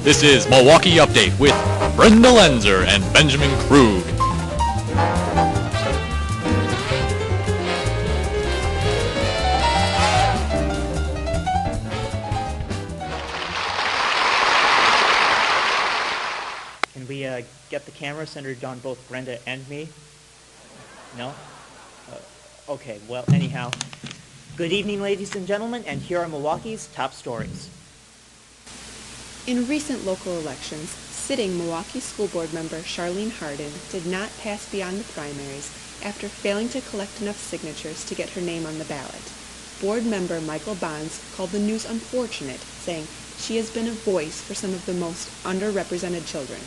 This is Milwaukee Update with Brenda Lenzer and Benjamin Krug. Can we get the camera centered on both Brenda and me? No? Okay, well, anyhow. Good evening, ladies and gentlemen, and here are Milwaukee's top stories. In recent local elections, sitting Milwaukee School Board member Charlene Hardin did not pass beyond the primaries after failing to collect enough signatures to get her name on the ballot. Board member Michael Bonds called the news unfortunate, saying she has been a voice for some of the most underrepresented children.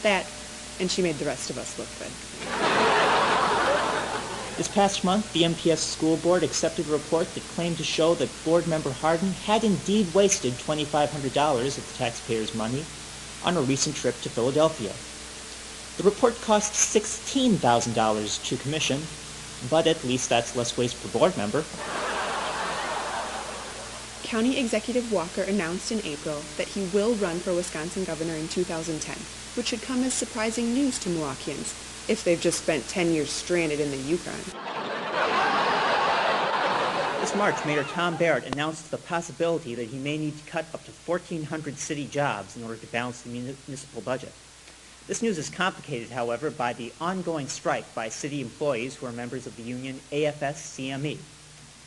That, and she made the rest of us look good. This past month, the MPS School Board accepted a report that claimed to show that board member Hardin had indeed wasted $2,500 of the taxpayers' money on a recent trip to Philadelphia. The report cost $16,000 to commission, but at least that's less waste per board member. County Executive Walker announced in April that he will run for Wisconsin governor in 2010, which should come as surprising news to Milwaukeeans, if they've just spent 10 years stranded in the Yukon. This March, Mayor Tom Barrett announced the possibility that he may need to cut up to 1,400 city jobs in order to balance the municipal budget. This news is complicated, however, by the ongoing strike by city employees who are members of the union AFSCME.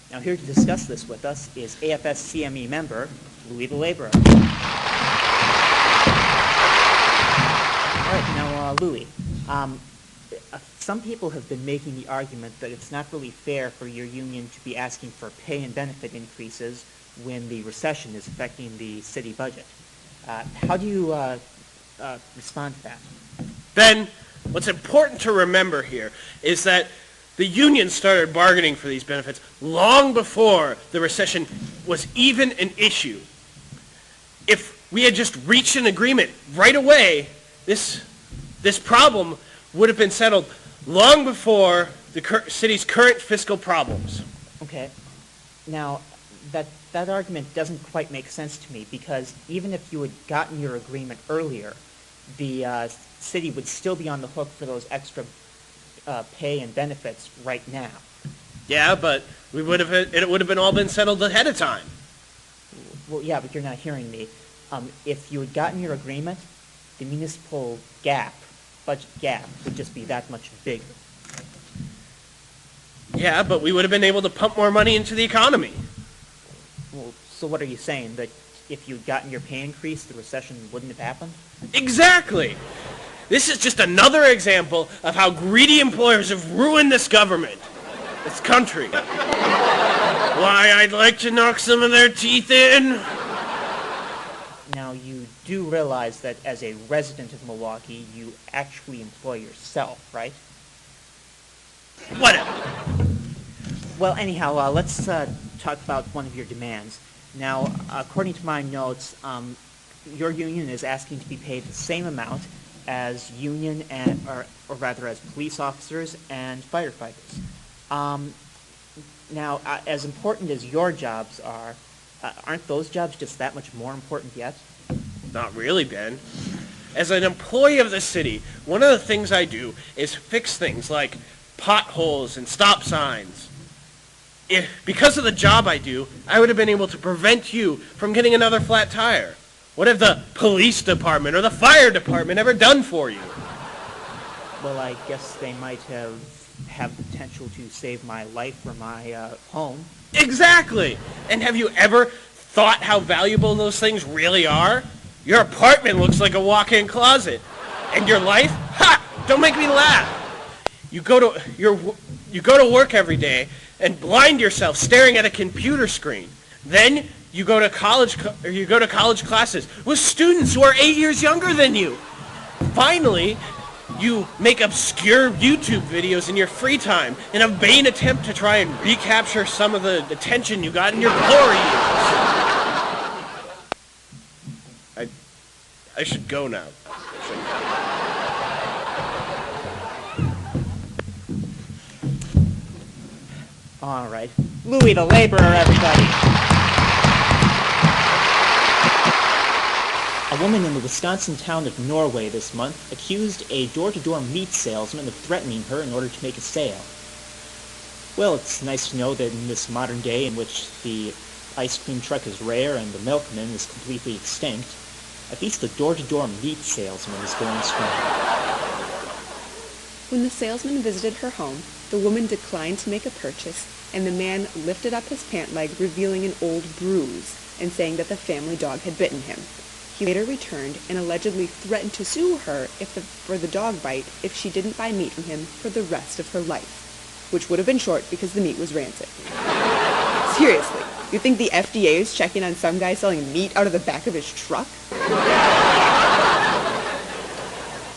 Now, here to discuss this with us is AFSCME member Louis the Laborer. All right, now, Louis, some people have been making the argument that it's not really fair for your union to be asking for pay and benefit increases when the recession is affecting the city budget. How do you respond to that? Ben, what's important to remember here is that the union started bargaining for these benefits long before the recession was even an issue. If we had just reached an agreement right away, this problem would have been settled long before the city's current fiscal problems. Okay. Now, that argument doesn't quite make sense to me, because even if you had gotten your agreement earlier, the city would still be on the hook for those extra pay and benefits right now. Yeah, but it would have been all been settled ahead of time. Well, yeah, but you're not hearing me. If you had gotten your agreement, the municipal budget gap would just be that much bigger. Yeah, but we would have been able to pump more money into the economy. Well, so what are you saying? That if you'd gotten your pay increase, the recession wouldn't have happened? Exactly! This is just another example of how greedy employers have ruined this government, this country. Why, I'd like to knock some of their teeth in. Now, you do realize that as a resident of Milwaukee, you actually employ yourself, right? Whatever. Well, anyhow, let's talk about one of your demands. Now, according to my notes, your union is asking to be paid the same amount as union or rather as police officers and firefighters. Now, as important as your jobs are, aren't those jobs just that much more important yet? Not really, Ben. As an employee of the city, one of the things I do is fix things like potholes and stop signs. Because of the job I do, I would have been able to prevent you from getting another flat tire. What have the police department or the fire department ever done for you? Well, I guess they might have the potential to save my life or my home. Exactly! And have you ever thought how valuable those things really are? Your apartment looks like a walk-in closet. And your life? Ha! Don't make me laugh. You go to work every day and blind yourself staring at a computer screen. Then you go to college classes with students who are 8 years younger than you. Finally, you make obscure YouTube videos in your free time in a vain attempt to try and recapture some of the attention you got in your glory years. I should go now. All right. Louis the Laborer, everybody. A woman in the Wisconsin town of Norway this month accused a door-to-door meat salesman of threatening her in order to make a sale. Well, it's nice to know that in this modern day in which the ice cream truck is rare and the milkman is completely extinct, at least the door-to-door meat salesman is going strong. When the salesman visited her home, the woman declined to make a purchase, and the man lifted up his pant leg, revealing an old bruise and saying that the family dog had bitten him. He later returned and allegedly threatened to sue her for the dog bite if she didn't buy meat from him for the rest of her life, which would have been short because the meat was rancid. Seriously, you think the FDA is checking on some guy selling meat out of the back of his truck?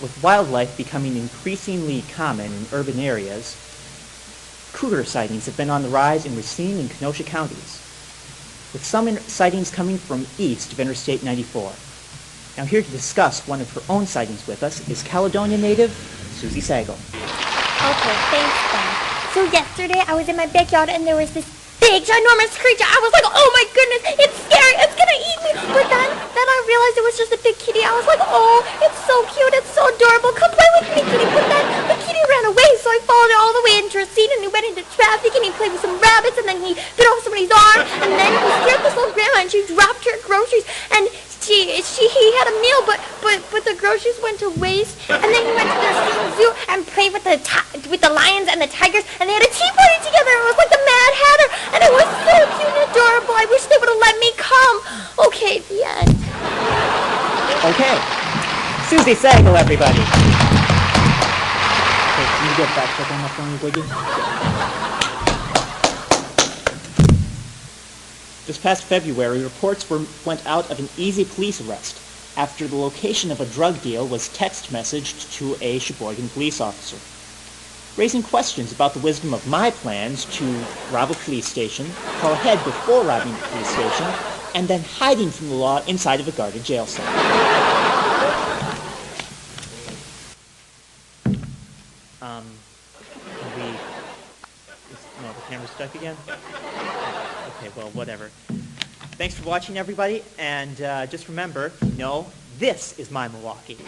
With wildlife becoming increasingly common in urban areas, cougar sightings have been on the rise in Racine and Kenosha counties, with some sightings coming from east of Interstate 94. Now here to discuss one of her own sightings with us is Caledonia native Susie Sagal. Okay, thanks, Ben. So yesterday I was in my backyard and there was this big, ginormous creature. I was like, oh my goodness, it's scary, it's gonna eat me. But then I realized it was just a big kitty. I was like, oh, it's so cute, it's so adorable. Come play with me, kitty. But then the kitty ran away, so I followed it all the way into Racine and he went into traffic and he played with some rabbits and then he bit off somebody's arm and then he scared this little grandma and she dropped her groceries and he had a meal, but the groceries went to waste, and then he went to the Racine Zoo and played with the lions and the tigers, and they had a tea party together. It was like the Mad Hatter, and it was so cute and adorable. I wish they would have let me come. Okay, the end. Okay, Susie Sagal, everybody. Okay, can you get back up on the phone, Wiggy? This past February, reports went out of an easy police arrest after the location of a drug deal was text messaged to a Sheboygan police officer, raising questions about the wisdom of my plans to rob a police station, call ahead before robbing the police station, and then hiding from the law inside of a guarded jail cell. The camera's stuck again? Okay, well, whatever. Thanks for watching, everybody, and just remember, this is my Milwaukee.